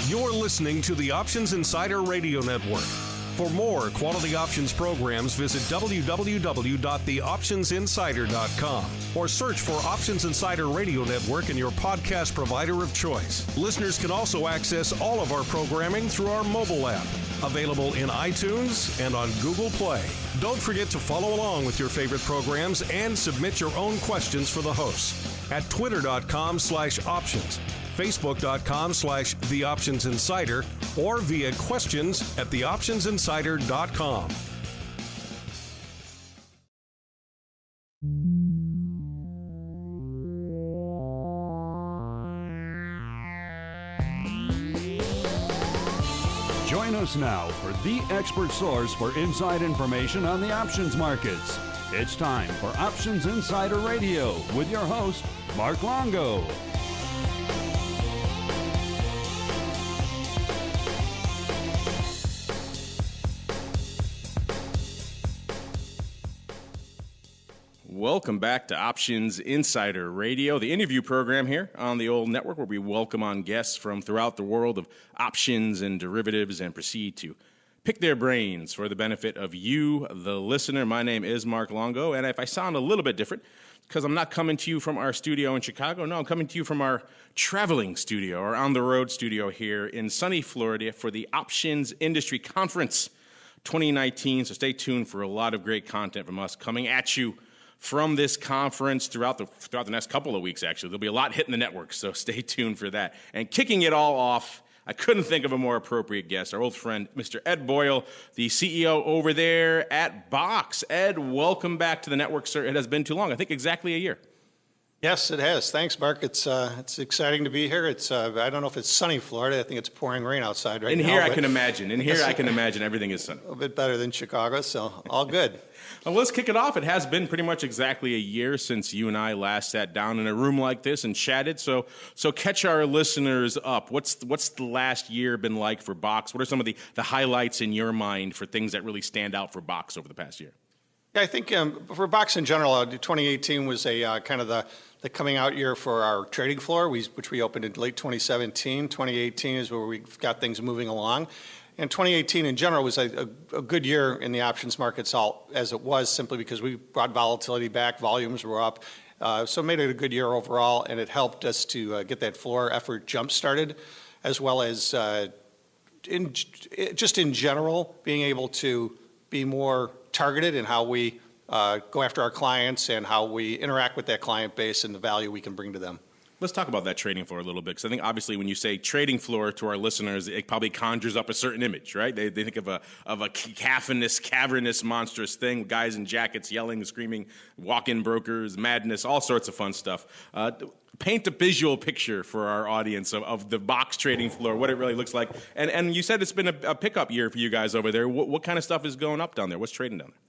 You're listening to the Options Insider Radio Network. For more quality options programs, visit www.theoptionsinsider.com or search for Options Insider Radio Network in your podcast provider of choice. Listeners can also access all of our programming through our mobile app, available in iTunes and on Google Play. Don't forget to follow along with your favorite programs and submit your own questions for the hosts at twitter.com/options. Facebook.com/TheOptionsInsider or via questions at TheOptionsInsider.com. Join us now for the expert source for inside information on the options markets. It's time for Options Insider Radio with your host, Mark Longo. Welcome back to Options Insider Radio, the interview program here on the old network where we welcome on guests from throughout the world of options and derivatives and proceed to pick their brains for the benefit of you, the listener. My name is Mark Longo, and if I sound a little bit different, because I'm not coming to you from our studio in Chicago. No, I'm coming to you from our traveling studio, or on-the-road studio here in sunny Florida for the Options Industry Conference 2019. So stay tuned for a lot of great content from us coming at you from this conference throughout the next couple of weeks, actually. There'll be a lot hitting the network, so stay tuned for that. And kicking it all off, I couldn't think of a more appropriate guest, our old friend, Mr. Ed Boyle, the CEO over there at Box. Ed, welcome back to the network, sir. It has been too long, I think exactly a year. Yes, it has. Thanks, Mark. It's exciting to be here. It's I don't know if it's sunny Florida. I think it's pouring rain outside right now. In here, I can imagine. I can imagine everything is sunny. A bit better than Chicago, so all good. Well, let's kick it off. It has been pretty much exactly a year since you and I last sat down in a room like this and chatted. So catch our listeners up. What's the last year been like for Box? What are some of the highlights in your mind for things that really stand out for Box over the past year? Yeah, I think for Box in general, 2018 was a kind of the coming out year for our trading floor, which we opened in late 2017. 2018 is where we got things moving along. And 2018 in general was a good year in the options markets, as it was, simply because we brought volatility back, volumes were up. So it made it a good year overall, and it helped us to get that floor effort jump-started, as well as in general, being able to be more targeted in how we go after our clients and how we interact with that client base and the value we can bring to them. Let's talk about that trading floor a little bit, because I think obviously when you say trading floor to our listeners, it probably conjures up a certain image, right? They think of a cavernous, monstrous thing, guys in jackets yelling, screaming, walk-in brokers, madness, all sorts of fun stuff. Paint a visual picture for our audience of the Box trading floor, what it really looks like. And you said it's been a pickup year for you guys over there. What kind of stuff is going up down there? What's trading down there?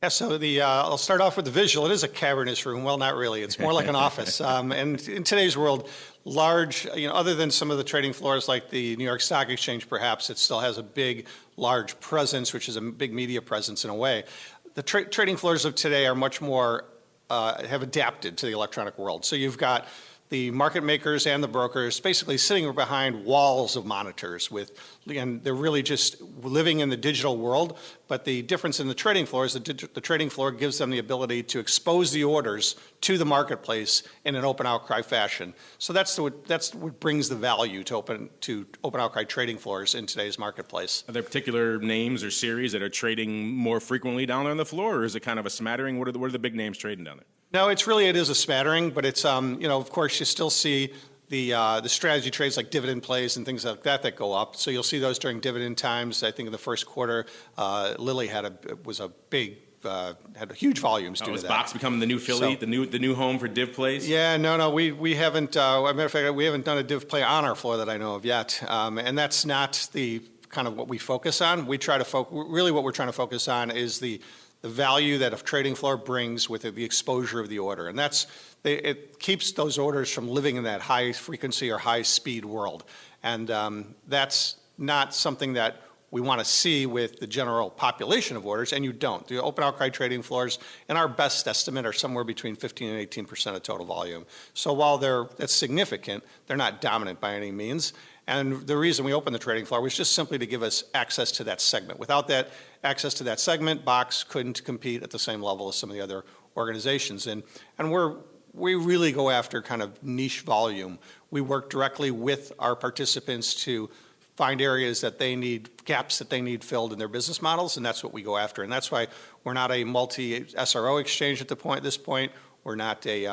Yeah, so I'll start off with the visual. It is a cavernous room. Well, not really. It's more like an office. And in today's world, large, other than some of the trading floors like the New York Stock Exchange, perhaps, it still has a big, large presence, which is a big media presence in a way. The trading floors of today are much more, have adapted to the electronic world. So you've got the market makers and the brokers basically sitting behind walls of monitors and they're really just living in the digital world. But the difference in the trading floor is the trading floor gives them the ability to expose the orders to the marketplace in an open outcry fashion. So that's what brings the value to open outcry trading floors in today's marketplace. Are there particular names or series that are trading more frequently down there on the floor, or is it kind of a smattering? What are the big names trading down there? No, it is a smattering, but it's of course you still see the strategy trades like dividend plays and things like that go up. So you'll see those during dividend times. I think in the first quarter, Lilly had huge volumes due to that. Is Box becoming the new Philly, the new home for div plays? Yeah, no, we haven't. As a matter of fact, we haven't done a div play on our floor that I know of yet, and that's not the kind of what we focus on. We try to really what we're trying to focus on is the value that a trading floor brings with the exposure of the order. And it keeps those orders from living in that high frequency or high speed world. And that's not something that we want to see with the general population of orders, and you don't. The open outcry trading floors, in our best estimate, are somewhere between 15 and 18% of total volume. So while that's significant, they're not dominant by any means. And the reason we opened the trading floor was just simply to give us access to that segment. Without that access to that segment, Box couldn't compete at the same level as some of the other organizations. And we really go after kind of niche volume. We work directly with our participants to find areas that they need, gaps that they need filled in their business models, and that's what we go after. And that's why we're not a multi-SRO exchange at this point. We're not a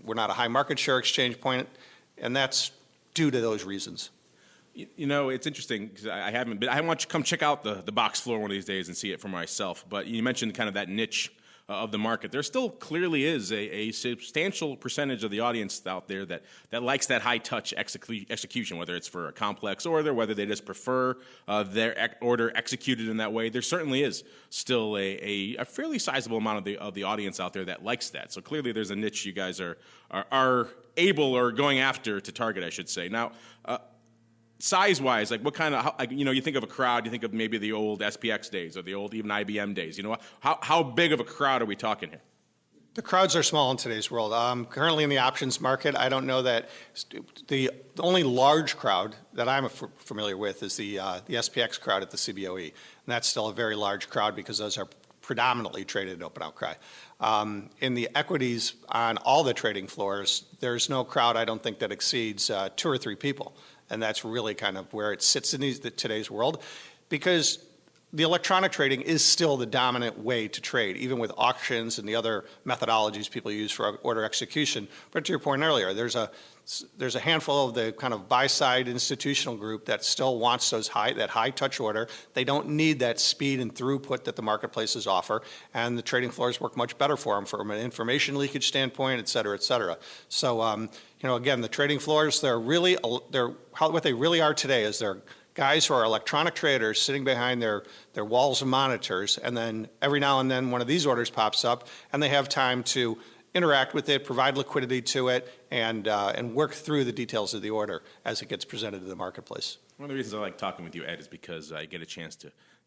high market share exchange point, and that's due to those reasons. You know, it's interesting because I haven't been. I want you to come check out the box floor one of these days and see it for myself. But you mentioned kind of that niche of the market. There still clearly is a substantial percentage of the audience out there that likes that high-touch execution, whether it's for a complex order, whether they just prefer their order executed in that way. There certainly is still a fairly sizable amount of the audience out there that likes that. So clearly there's a niche you guys are able or going after to target, I should say. Now, size-wise, like what kind of, you think of a crowd, you think of maybe the old SPX days or the old even IBM days. How big of a crowd are we talking here? The crowds are small in today's world. Currently in the options market, I don't know that the only large crowd that I'm familiar with is the SPX crowd at the CBOE. And that's still a very large crowd because those are predominantly traded at open outcry. In the equities on all the trading floors, there's no crowd, I don't think, that exceeds 2 or 3 people. And that's really kind of where it sits in today's world, because the electronic trading is still the dominant way to trade, even with auctions and the other methodologies people use for order execution. But to your point earlier, there's a handful of the kind of buy-side institutional group that still wants that high-touch order. They don't need that speed and throughput that the marketplaces offer, and the trading floors work much better for them from an information leakage standpoint, et cetera, et cetera. So, again, the trading floors, what they really are today is they're guys who are electronic traders sitting behind their walls of monitors, and then every now and then one of these orders pops up, and they have time to interact with it, provide liquidity to it, and work through the details of the order as it gets presented to the marketplace. One of the reasons I like talking with you, Ed, is because I get a chance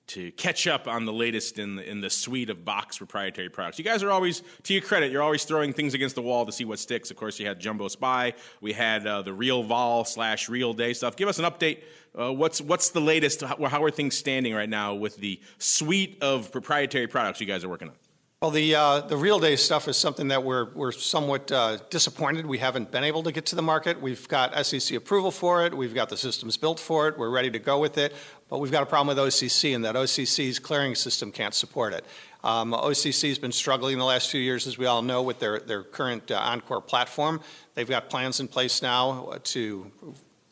to catch up on the latest in the suite of Box proprietary products. You guys are always, to your credit, you're always throwing things against the wall to see what sticks. Of course, you had Jumbo Spy. We had the REALVOL / Real Day stuff. Give us an update. What's the latest? How are things standing right now with the suite of proprietary products you guys are working on? Well, the Real Day stuff is something that we're somewhat disappointed we haven't been able to get to the market. We've got SEC approval for it. We've got the systems built for it. We're ready to go with it. But we've got a problem with OCC, and that OCC's clearing system can't support it. OCC's been struggling in the last few years, as we all know, with their current Encore platform. They've got plans in place now to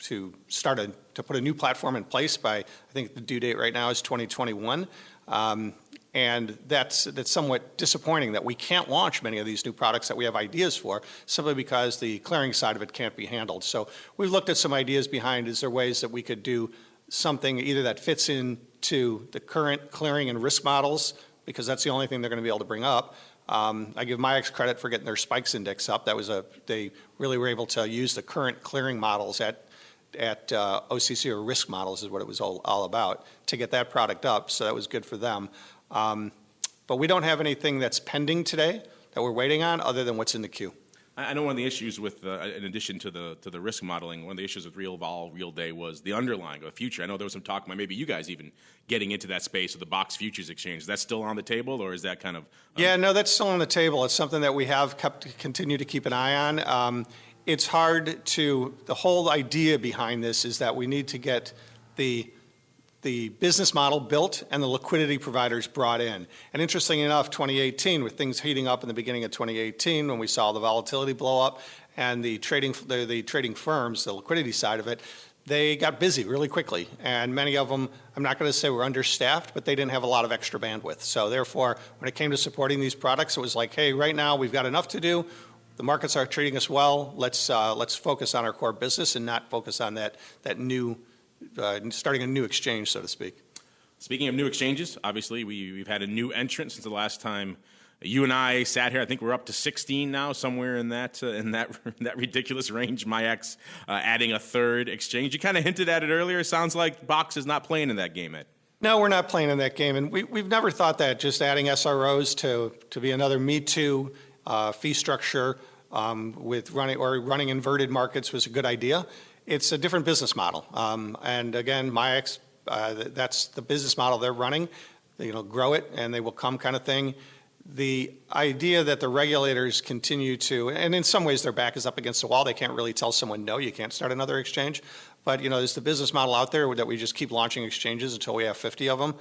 put a new platform in place by, I think the due date right now is 2021. And that's somewhat disappointing that we can't launch many of these new products that we have ideas for, simply because the clearing side of it can't be handled. So we've looked at some ideas behind, is there ways that we could do something either that fits into the current clearing and risk models, because that's the only thing they're going to be able to bring up. I give MIAX credit for getting their spikes index up. They really were able to use the current clearing models at OCC, or risk models is what it was all about, to get that product up. So that was good for them. But we don't have anything that's pending today that we're waiting on other than what's in the queue. I know one of the issues with, in addition to the risk modeling, one of the issues with REALVOL, Real Day, was the underlying of the future. I know there was some talk about maybe you guys even getting into that space of the Box Futures Exchange. Is that still on the table, or is that kind of... Yeah, no, that's still on the table. It's something that we have continue to keep an eye on. It's hard to... The whole idea behind this is that we need to get the business model built and the liquidity providers brought in. And interestingly enough, 2018, with things heating up in the beginning of 2018, when we saw the volatility blow up and the trading firms, the liquidity side of it, they got busy really quickly. And many of them, I'm not going to say were understaffed, but they didn't have a lot of extra bandwidth. So therefore, when it came to supporting these products, it was like, hey, right now we've got enough to do. The markets are treating us well. Let's focus on our core business and not focus on that new starting a new exchange, so to speak. Speaking of new exchanges, obviously we've had a new entrant since the last time you and I sat here. I think we're up to 16 now, somewhere in that ridiculous range. MIAX adding a third exchange. You kind of hinted at it earlier. It sounds like Box is not playing in that game, Ed. No, we're not playing in that game, and we've never thought that just adding SROs to be another Me Too fee structure with running inverted markets was a good idea. it's a different business model. And again, MIAX, that's the business model they're running. Grow it and they will come kind of thing. The idea that the regulators continue to, and in some ways their back is up against the wall. They can't really tell someone, no, you can't start another exchange. But, there's the business model out there that we just keep launching exchanges until we have 50 of them.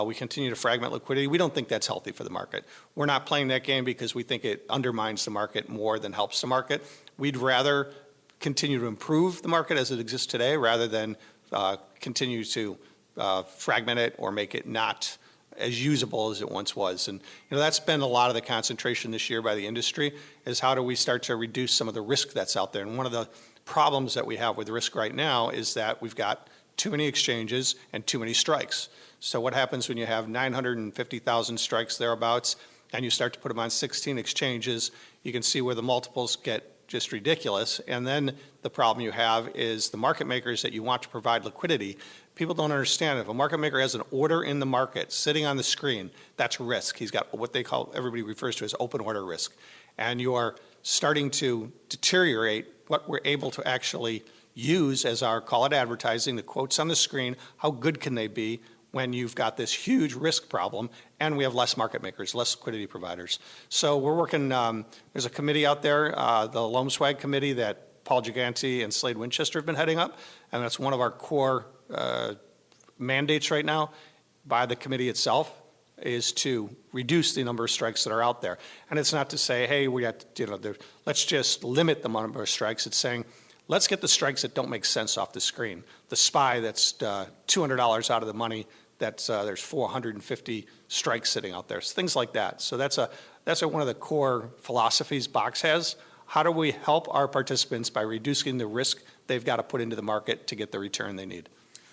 We continue to fragment liquidity. We don't think that's healthy for the market. We're not playing that game because we think it undermines the market more than helps the market. We'd rather continue to improve the market as it exists today rather than continue to fragment it or make it not as usable as it once was. And that's been a lot of the concentration this year by the industry, is how do we start to reduce some of the risk that's out there. And one of the problems that we have with risk right now is that we've got too many exchanges and too many strikes. So what happens when you have 950,000 strikes thereabouts and you start to put them on 16 exchanges? You can see where the multiples get just ridiculous. And then the problem you have is the market makers that you want to provide liquidity. People don't understand. If a market maker has an order in the market sitting on the screen, that's risk. He's got what they call, everybody refers to as open order risk. And you are starting to deteriorate what we're able to actually use as our, call it advertising, the quotes on the screen. How good can they be when you've got this huge risk problem and we have less market makers, less liquidity providers? So we're working, there's a committee out there, the Loam Swag Committee that Paul Gigante and Slade Winchester have been heading up, and that's one of our core mandates right now by the committee itself, is to reduce the number of strikes that are out there. And it's not to say, hey, we got, let's just limit the number of strikes. It's saying, let's get the strikes that don't make sense off the screen. The SPY that's $200 out of the money, that's there's 450 strikes sitting out there. So things like that. So that's one of the core philosophies Box has. How do we help our participants by reducing the risk they've got to put into the market to get the return they need?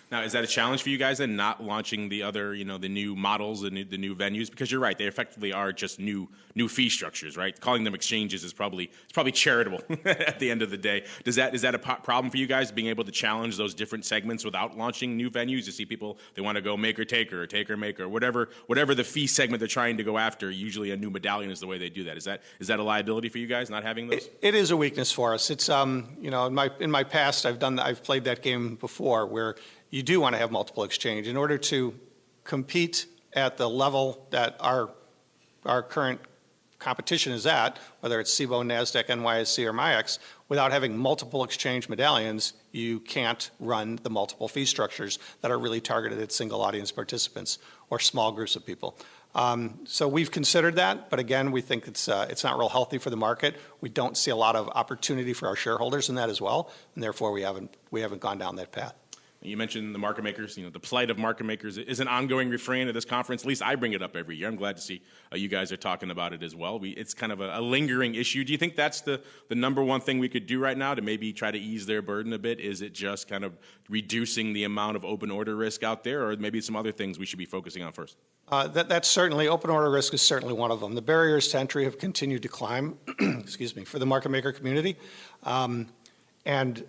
Now, is that a challenge for you guys then, not launching the other, the new models, the new venues? Because you're right, they effectively are just new fee structures, right? Calling them exchanges is probably charitable at the end of the day. Is that a problem for you guys, being able to challenge those different segments without launching new venues? You see people, they want to go maker taker or taker maker, whatever the fee segment they're trying to go after. Usually a new medallion is the way they do that. Is that a liability for you guys, not having those? It is a weakness for us. It's in my past I've played that game before where you do want to have multiple exchange in order to compete at the level that our current competition is at, whether it's CBOE, NASDAQ, NYSE, or MIAX. Without having multiple exchange medallions, you can't run the multiple fee structures that are really targeted at single audience participants or small groups of people. So we've considered that, but again, we think it's not real healthy for the market. We don't see a lot of opportunity for our shareholders in that as well, and therefore we haven't gone down that path. You mentioned the market makers. The plight of market makers is an ongoing refrain at this conference. At least I bring it up every year. I'm glad to see you guys are talking about it as well. It's kind of a lingering issue. Do you think that's the number one thing we could do right now to maybe try to ease their burden a bit? Is it just kind of reducing the amount of open order risk out there, or maybe some other things we should be focusing on first? That's certainly, open order risk is certainly one of them. The barriers to entry have continued to climb, excuse me, for the market maker community. And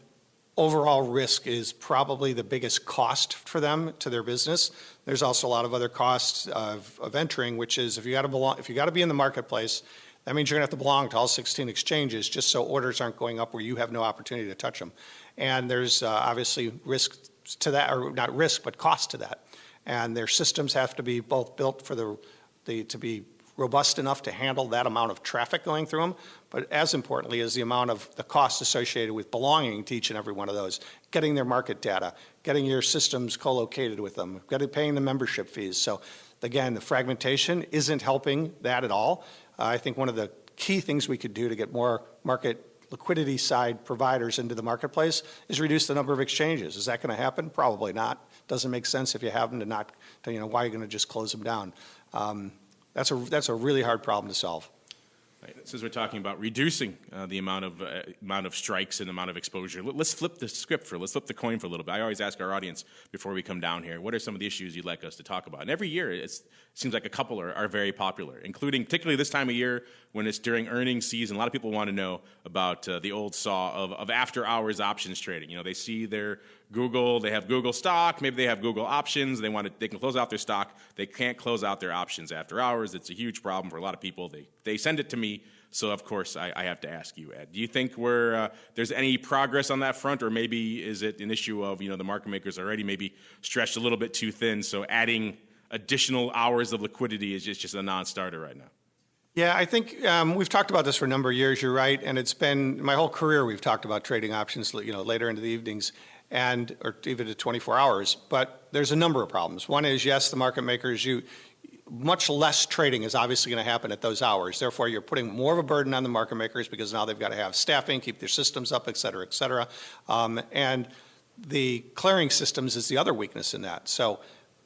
overall risk is probably the biggest cost for them to their business. There's also a lot of other costs of entering, which is if you got to be in the marketplace, that means you're going to have to belong to all 16 exchanges just so orders aren't going up where you have no opportunity to touch them. And there's obviously risk to that, or not risk, but cost to that. And their systems have to be both built for to be robust enough to handle that amount of traffic going through them, but as importantly is the amount of the cost associated with belonging to each and every one of those, getting their market data, getting your systems co-located with them, paying the membership fees. So again, the fragmentation isn't helping that at all. I think one of the key things we could do to get more market liquidity side providers into the marketplace is reduce the number of exchanges. Is that going to happen? Probably not. Doesn't make sense if you have them why are you going to just close them down? That's a really hard problem to solve. Right. Since we're talking about reducing the amount of strikes and the amount of exposure, let's flip the script let's flip the coin for a little bit. I always ask our audience before we come down here, what are some of the issues you'd like us to talk about? And every year it seems like a couple are very popular, including particularly this time of year when it's during earnings season. A lot of people want to know about the old saw of after-hours options trading. They see their Google, they have Google stock, maybe they have Google options, they can close out their stock, they can't close out their options after hours. It's a huge problem for a lot of people. They send it to me So, of course, I have to ask you, Ed, do you think there's any progress on that front, or maybe is it an issue of, the market makers already maybe stretched a little bit too thin, so adding additional hours of liquidity is just a non-starter right now? Yeah, I think we've talked about this for a number of years, you're right, and it's been my whole career we've talked about trading options, later into the evenings or even to 24 hours. But there's a number of problems. One is, yes, the market makers, much less trading is obviously going to happen at those hours. Therefore, you're putting more of a burden on the market makers because now they've got to have staffing, keep their systems up, et cetera, et cetera. And the clearing systems is the other weakness in that. So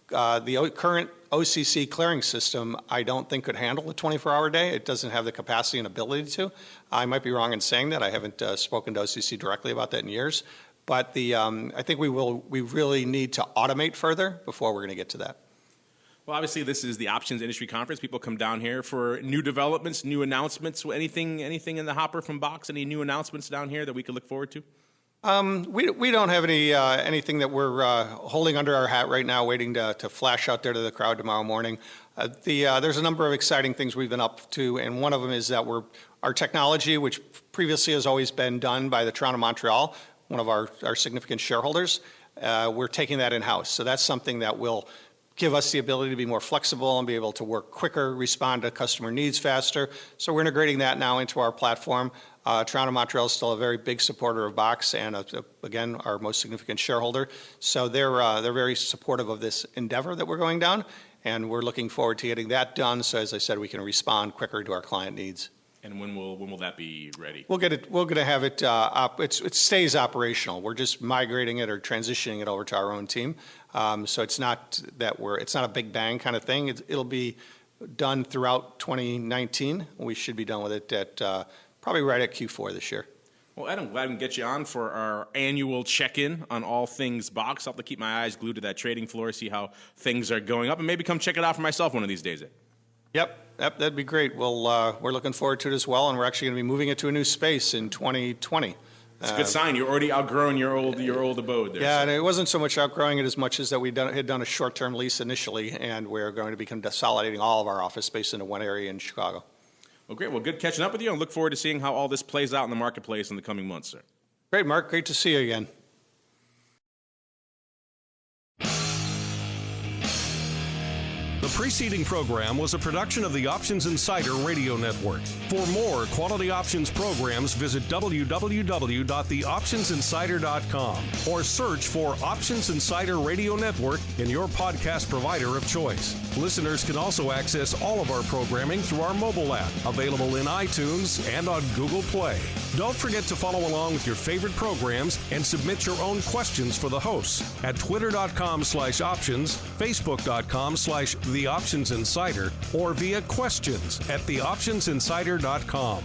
the current OCC clearing system, I don't think could handle a 24-hour day. It doesn't have the capacity and ability to. I might be wrong in saying that. I haven't spoken to OCC directly about that in years. But I think we really need to automate further before we're going to get to that. Well, obviously, this is the Options Industry Conference. People come down here for new developments, new announcements. Anything in the hopper from Box? Any new announcements down here that we could look forward to? We don't have anything that we're holding under our hat right now, waiting to flash out there to the crowd tomorrow morning. There's a number of exciting things we've been up to, and one of them is that our technology, which previously has always been done by the Toronto Montreal, one of our significant shareholders, we're taking that in-house. So that's something that will give us the ability to be more flexible and be able to work quicker, respond to customer needs faster. So we're integrating that now into our platform. Toronto Montreal is still a very big supporter of Box and, again, our most significant shareholder. So they're very supportive of this endeavor that we're going down, and we're looking forward to getting that done. So as I said, we can respond quicker to our client needs. And when will that be ready? We're going to have it. It stays operational. We're just migrating it or transitioning it over to our own team. So it's not a big bang kind of thing. It'll be done throughout 2019. We should be done with it at probably right at Q4 this year. Well, Ed, I'm glad we can get you on for our annual check-in on all things Box. I'll have to keep my eyes glued to that trading floor, see how things are going up, and maybe come check it out for myself one of these days, Ed. Yep, that'd be great. We're looking forward to it as well, and we're actually going to be moving it to a new space in 2020. It's a good sign. You're already outgrowing your old abode there. Yeah, so. And it wasn't so much outgrowing it as much as that we had done a short-term lease initially, and we're going to be consolidating all of our office space into one area in Chicago. Well, great. Well, good catching up with you, and look forward to seeing how all this plays out in the marketplace in the coming months, sir. Great, Mark. Great to see you again. The preceding program was a production of the Options Insider Radio Network. For more quality options programs, visit www.theoptionsinsider.com or search for Options Insider Radio Network in your podcast provider of choice. Listeners can also access all of our programming through our mobile app, available in iTunes and on Google Play. Don't forget to follow along with your favorite programs and submit your own questions for the hosts at twitter.com/options, facebook.com/The Options Insider, or via questions@theoptionsinsider.com.